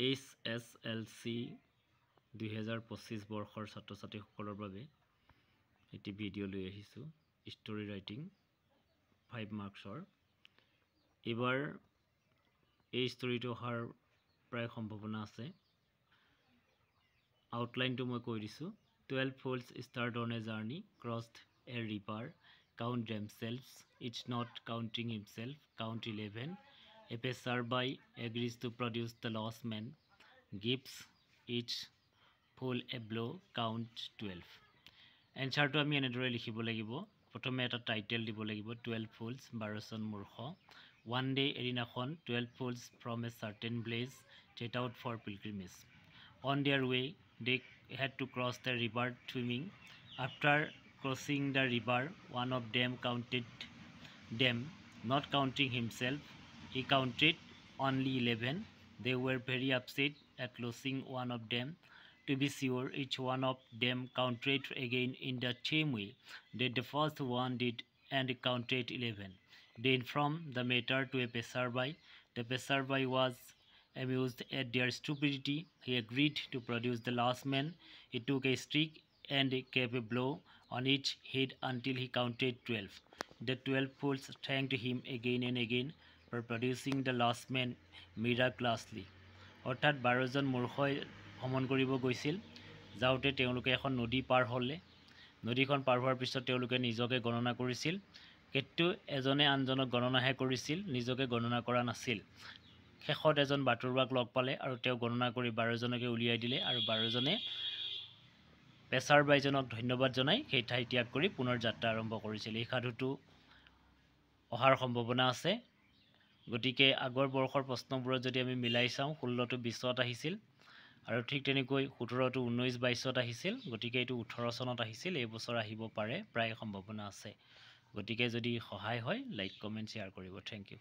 HSLC 2025 বৰ্ষৰ ছাত্ৰ ছাত্ৰীসকলৰ বাবে এটি ভিডিঅ' লৈ আহিছোঁ ষ্টৰি ৰাইটিং 5 মাৰ্কছৰ এবাৰ এই ষ্টৰিটো অহাৰ প্ৰায় সম্ভাৱনা আছে আউটলাইনটো মই কৈ দিছোঁ 12 fools start on a journey crossed a river count themselves each not counting himself count 11 a passerby agrees to produce the lost man gives each fool a blow count 12 এনসাৰটো আমি এনেদৰে লিখিব লাগিব প্ৰথমে এটা টাইটেল দিব লাগিব 12 fools 12জন মূৰ্খ one day এদিনাখন 12 fools from a certain place set out for pilgrimage on their way they had to cross the river swimming after crossing the river one of them counted them not counting himself he counted only 11 they were very upset at losing one of them to be sure each one of them counted again in the same way that the first one did and counted 11 they informed the matter to a passerby the passerby was amused at their stupidity he agreed to produce the last man he took a stick and gave a blow on each head until he counted 12 the 12 fools thanked him again and again for producing the last man miraculously অৰ্থাৎ 12 জন মূৰ্খই ভ্ৰমণ কৰিব গৈছিল যাওঁতে তেওঁলোকে এখন নদী পাৰ হ'লে নদীখন পাৰ হোৱাৰ পিছত তেওঁলোকে নিজকে গণনা কৰিছিল কিন্তু এজনে আনজনক গণনাহে কৰিছিল নিজকে গণনা কৰা নাছিল শেষত এজন বাটৰুৱাক লগ পালে আৰু তেওঁ গণনা কৰি 12 জনকে উলিয়াই দিলে আৰু 12 জনে পেছাৰবাইজনক ধন্যবাদ জনাই সেই ঠাই ত্যাগ কৰি পুনৰ যাত্ৰা আৰম্ভ কৰিছিল এই সাধুটো অহাৰ সম্ভাৱনা আছে গতিকে আগৰ বৰ্ষৰ প্ৰশ্নবোৰত যদি আমি মিলাই চাওঁ 16 টো 20ত আহিছিল আৰু ঠিক তেনেকৈ 17 টো 19 22ত আহিছিল গতিকে এইটো 18 চনত আহিছিল এই বছৰ আহিব পাৰে প্ৰায় সম্ভাৱনা আছে গতিকে যদি সহায় হয় লাইক কমেন্ট শেয়াৰ কৰিব থ্যাংক ইউ